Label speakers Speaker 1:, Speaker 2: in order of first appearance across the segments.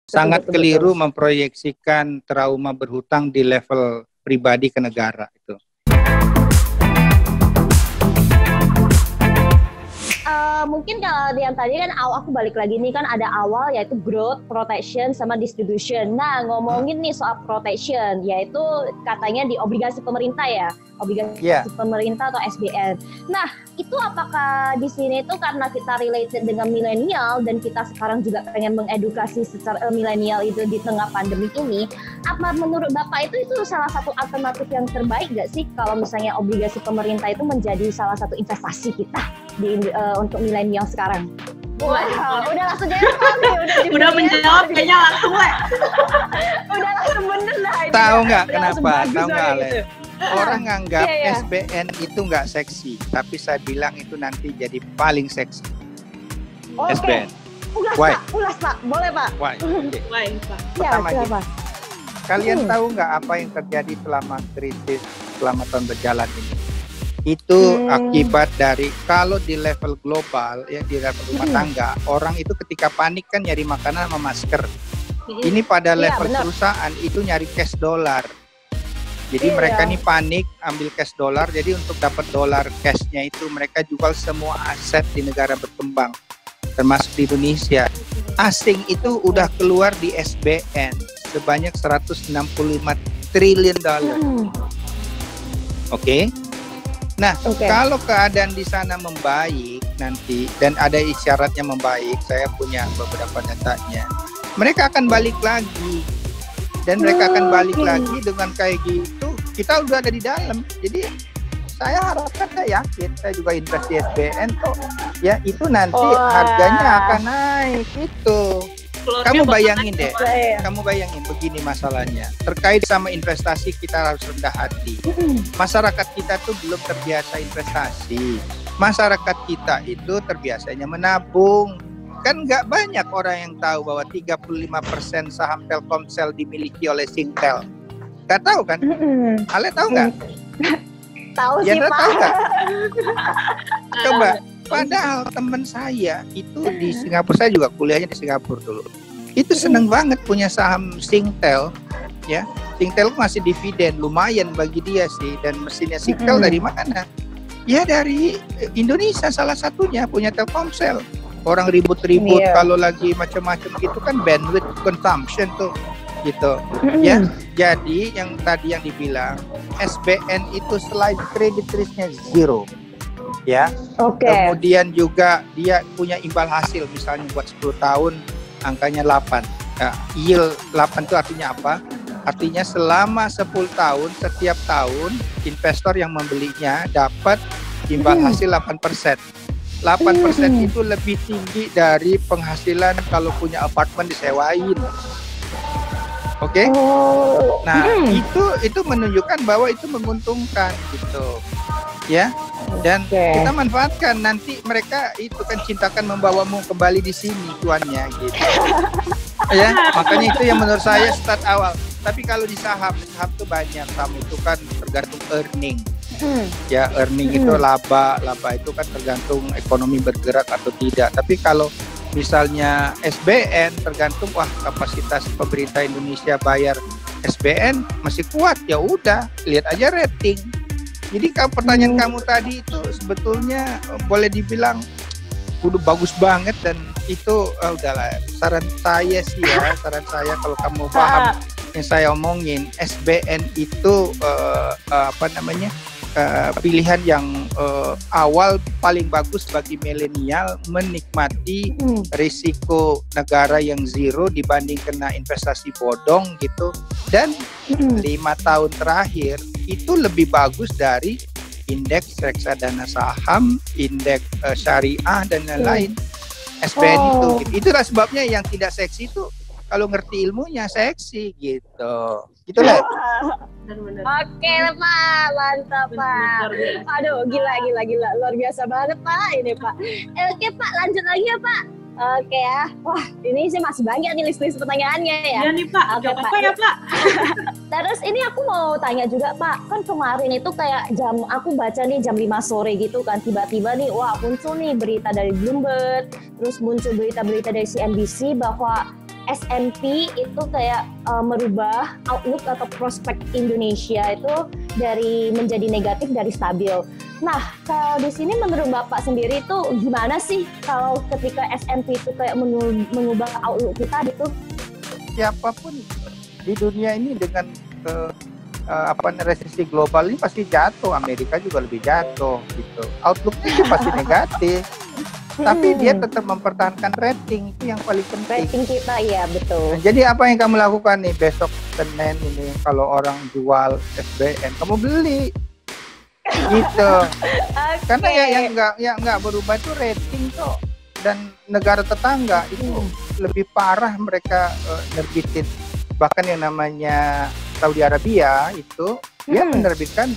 Speaker 1: Sangat keliru memproyeksikan trauma berhutang di level pribadi ke negara itu.
Speaker 2: Mungkin kalau yang tadi kan aku balik lagi nih kan ada awal yaitu growth, protection, sama distribution. Nah ngomongin nih soal protection yaitu katanya di obligasi pemerintah ya, obligasi pemerintah atau SBN. Nah itu apakah di sini itu karena kita related dengan milenial dan kita sekarang juga pengen mengedukasi secara milenial itu di tengah pandemi ini, apa menurut Bapak itu salah satu alternatif yang terbaik nggak sih kalau misalnya obligasi pemerintah itu menjadi salah satu investasi kita di untuk milenial sekarang? Wow, udah langsung jawab nih, udah menjawab kayaknya langsung lah. Udah langsung bener lah.
Speaker 1: Tahu nggak kenapa? Tahu nggak Ale? Orang nganggap SBN itu nggak seksi, tapi saya bilang itu nanti jadi paling seksi. SBN.
Speaker 2: Ulas Pak, boleh Pak?
Speaker 1: Why?
Speaker 3: Why Pak?
Speaker 1: Pertama gini, kalian tahu nggak apa yang terjadi selama krisis selama tahun berjalan ini? Itu akibat dari kalau di level global ya di level rumah tangga orang itu ketika panik kan nyari makanan sama masker. Ini pada level perusahaan itu nyari cash dollar. Jadi mereka nih panik ambil cash dollar. Jadi untuk dapat dolar cashnya itu mereka jual semua aset di negara berkembang termasuk di Indonesia. Asing itu udah keluar di SBN sebanyak 165 triliun dolar. Oke. Nah, kalau keadaan di sana membaik nanti dan ada isyaratnya membaik, saya punya beberapa datanya. Mereka akan balik lagi. Dan mereka akan balik lagi dengan kayak gitu. Kita udah ada di dalam. Jadi saya harapkan, saya yakin, saya juga invest di SBN kok. Ya, itu nanti harganya akan naik itu. Kamu bayangin deh, kamu bayangin begini masalahnya. Terkait sama investasi kita harus rendah hati. Masyarakat kita tuh belum terbiasa investasi. Masyarakat kita itu terbiasanya menabung. Kan nggak banyak orang yang tahu bahwa 35% saham Telkomsel dimiliki oleh Singtel. Nggak tahu kan? Ale tahu nggak?
Speaker 2: Tahu sih Pak.
Speaker 1: Tahu nggak? Coba. Padahal teman saya itu di Singapura, saya juga kuliahnya di Singapura dulu. Itu seneng banget punya saham Singtel, ya. Singtel masih dividen, lumayan bagi dia sih. Dan mesinnya Singtel dari mana? Ya dari Indonesia salah satunya punya Telkomsel. Orang ribut-ribut kalau lagi macam-macam gitu kan bandwidth consumption tuh, gitu. Ya, jadi yang tadi yang dibilang SBN itu selain credit risk-nya zero. Ya, kemudian juga dia punya imbal hasil misalnya buat 10 tahun angkanya 8. Nah, yield 8 itu artinya apa? Artinya selama 10 tahun setiap tahun investor yang membelinya dapat imbal hasil 8%. 8% itu lebih tinggi dari penghasilan kalau punya apartemen disewain. Oke? Nah, itu menunjukkan bahwa itu menguntungkan gitu. Ya. Dan kita manfaatkan, nanti mereka itu kan cintakan membawamu kembali di sini tuannya gitu. Ya, makanya itu yang menurut saya start awal. Tapi kalau di saham tuh banyak, saham itu kan tergantung earning. Ya, earning itu laba itu kan tergantung ekonomi bergerak atau tidak. Tapi kalau misalnya SBN tergantung kapasitas pemerintah Indonesia bayar SBN masih kuat, ya udah lihat aja rating. Jadi pertanyaan kamu tadi itu sebetulnya boleh dibilang udah bagus banget dan itu udahlah saran saya kalau kamu paham yang saya omongin, SBN itu pilihan yang awal paling bagus bagi milenial menikmati risiko negara yang zero dibanding kena investasi bodong gitu, dan 5 tahun terakhir itu lebih bagus dari indeks reksadana saham, indeks syariah dan lain-lain. SBN itu gitu. Itulah sebabnya yang tidak seksi itu kalau ngerti ilmunya seksi gitu. Gitulah.
Speaker 2: Oke Pak, mantap Pak. Aduh, gila luar biasa banget Pak ini Pak. Oke Pak, lanjut lagi ya Pak. Oke ya. Wah, ini sih masih banyak nih list pertanyaannya ya.
Speaker 3: Iya nih Pak, jawab apa ya Pak?
Speaker 2: Terus ini aku mau tanya juga Pak, kan kemarin itu kayak aku baca nih jam 5 sore gitu kan, tiba-tiba nih muncul nih berita dari Bloomberg, terus muncul berita-berita dari CNBC bahwa S&P itu kayak merubah outlook atau prospek Indonesia itu dari menjadi negatif dari stabil. Nah, kalau di sini menurut Bapak sendiri itu gimana sih kalau ketika S&P itu kayak mengubah outlook kita gitu?
Speaker 1: Siapapun di dunia ini dengan resesi global ini pasti jatuh. Amerika juga lebih jatuh gitu. Outlooknya pasti negatif. Tapi dia tetap mempertahankan rating, itu yang paling penting.
Speaker 2: Rating kita, ya betul.
Speaker 1: Nah, jadi apa yang kamu lakukan nih besok Senin ini, kalau orang jual SBN, kamu beli, gitu.
Speaker 2: Okay.
Speaker 1: Karena yang nggak berubah itu rating tuh, dan negara tetangga itu lebih parah mereka nerbitin. Bahkan yang namanya Saudi Arabia itu dia menerbitkan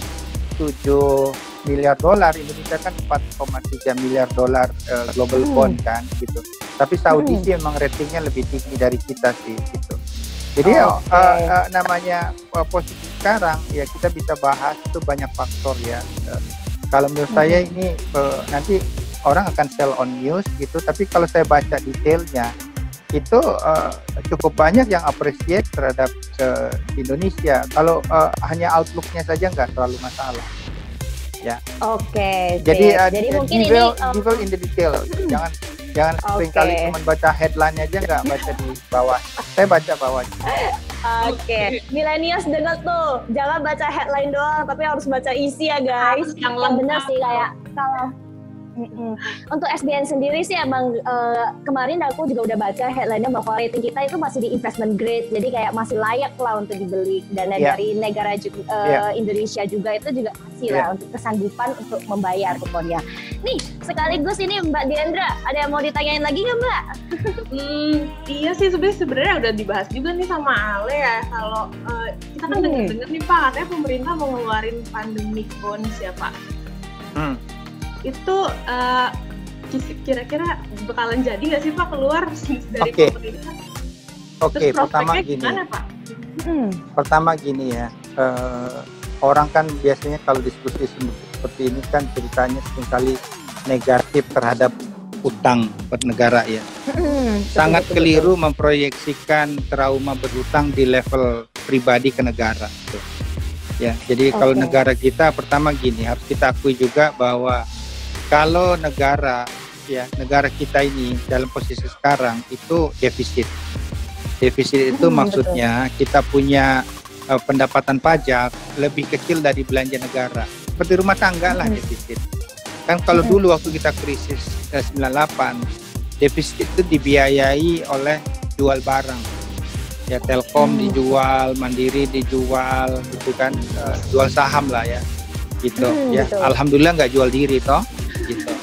Speaker 1: 7 miliar dolar, Indonesia kan 4,3 miliar dolar global bond kan gitu. Tapi Saudi sih emang ratingnya lebih tinggi dari kita sih gitu. Jadi namanya posisi sekarang ya kita bisa bahas itu banyak faktor ya. Kalau menurut saya ini nanti orang akan sell on news gitu, tapi kalau saya baca detailnya itu cukup banyak yang appreciate terhadap Indonesia. Kalau hanya outlooknya saja nggak terlalu masalah. Ya.
Speaker 2: Oke.
Speaker 1: Jadi
Speaker 2: mungkin
Speaker 1: devil
Speaker 2: ini
Speaker 1: in the detail. Jangan seringkali cuma baca headline aja, nggak baca di bawah. Saya baca bawah.
Speaker 2: Oke. Millennials dengar tuh, jangan baca headline doang, tapi harus baca isi ya guys. Yang benar sih kayak kalau untuk SBN sendiri sih emang kemarin aku juga udah baca headline-nya bahwa rating kita itu masih di investment grade, jadi kayak masih layak lah untuk dibeli. Dan dari negara Indonesia juga itu juga masih lah untuk kesanggupan untuk membayar kuponnya. Nih sekaligus ini Mbak Diandra, ada yang mau ditanyain lagi nggak Mbak?
Speaker 3: Iya sih sebenarnya udah dibahas juga nih sama Ale ya. Kalau kita kan dengar nih Pak, katanya pemerintah mau ngeluarin pandemic bonds ya Pak. Itu kira-kira bakalan jadi nggak sih Pak keluar dari pemerintah?
Speaker 1: Oke, pertama gini.
Speaker 3: Gimana, Pak?
Speaker 1: Pertama gini ya, orang kan biasanya kalau diskusi seperti ini kan ceritanya seringkali negatif terhadap utang bernegara ya. Sangat keliru memproyeksikan trauma berhutang di level pribadi ke negara. Ya, jadi kalau negara kita pertama gini, harus kita akui juga bahwa kalau negara kita ini dalam posisi sekarang itu defisit. Defisit itu maksudnya kita punya pendapatan pajak lebih kecil dari belanja negara. Seperti rumah tangga lah defisit. Kan kalau dulu waktu kita krisis 98, defisit itu dibiayai oleh jual barang. Ya Telkom dijual, Mandiri dijual, gitu kan, jual saham lah ya. Gitu ya.
Speaker 2: Betul.
Speaker 1: Alhamdulillah nggak jual diri toh. Gitu.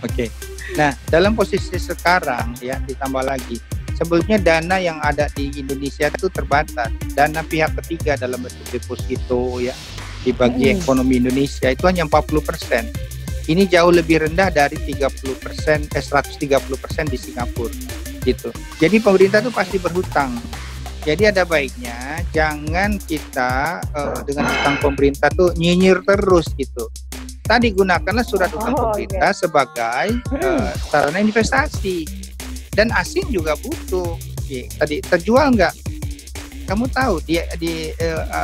Speaker 1: Oke. Nah, dalam posisi sekarang ya ditambah lagi. Sebelumnya dana yang ada di Indonesia itu terbatas. Dana pihak ketiga dalam bentuk deposito ya dibagi ekonomi Indonesia itu hanya 40%. Ini jauh lebih rendah dari 130% di Singapura gitu. Jadi pemerintah itu pasti berhutang. Jadi ada baiknya jangan kita dengan hutang pemerintah tuh nyinyir terus gitu. Tadi gunakanlah surat utang pemerintah sebagai sarana investasi, dan asing juga butuh. Tadi terjual nggak? Kamu tahu di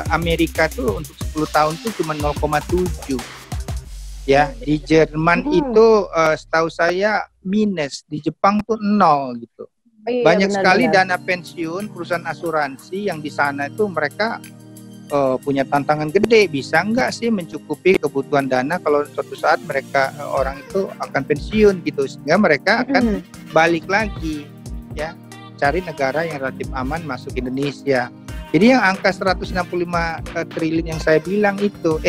Speaker 1: Amerika tuh untuk 10 tahun tuh cuma 0,7. Ya, di Jerman itu setahu saya minus, di Jepang tuh 0 gitu. Banyak sekali dana pensiun perusahaan asuransi yang di sana itu mereka punya tantangan gede, bisa nggak sih mencukupi kebutuhan dana kalau suatu saat mereka orang itu akan pensiun gitu, sehingga mereka akan balik lagi ya cari negara yang relatif aman masuk Indonesia. Jadi yang angka 165 triliun yang saya bilang itu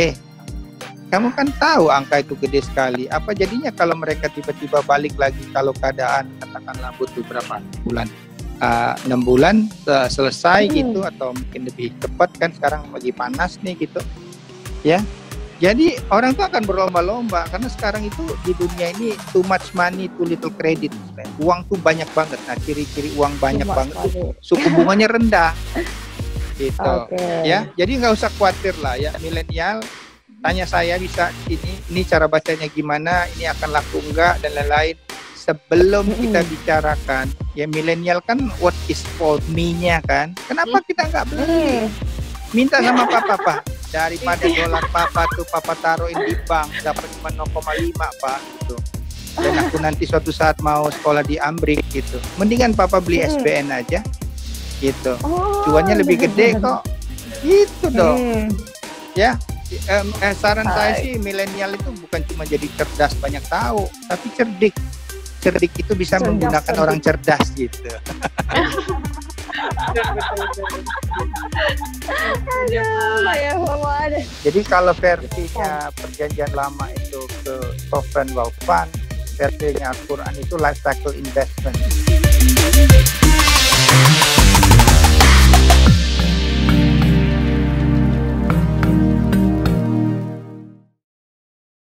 Speaker 1: kamu kan tahu angka itu gede sekali. Apa jadinya kalau mereka tiba-tiba balik lagi kalau keadaan katakanlah butuh berapa bulan? 6 bulan selesai gitu, atau mungkin lebih cepat kan sekarang lagi panas nih gitu ya. Jadi orang tuh akan berlomba-lomba karena sekarang itu di dunia ini too much money too little credit. Uang tuh banyak banget. Nah ciri-ciri uang banyak banget tuh suku bunganya rendah gitu ya. Jadi nggak usah khawatir lah ya milenial. Tanya saya bisa ini cara bacanya gimana, ini akan laku enggak dan lain-lain. sebelum kita bicarakan, ya milenial kan what is for me-nya kan. Kenapa kita nggak beli? Minta sama papa, Pak. Daripada dolar papa tuh papa taruhin di bank dapat cuma 0,5 Pak gitu. Dan aku nanti suatu saat mau sekolah di Amrik gitu. Mendingan papa beli SBN aja gitu. Cuannya lebih gede kok. Gitu dong. Ya. Saran saya sih milenial itu bukan cuma jadi cerdas banyak tahu, tapi cerdik. Cerdik itu bisa menggunakan orang cerdas gitu. Jadi kalau versinya perjanjian lama itu ke sovereign wealth fund, versinya Al-Quran itu life cycle investment.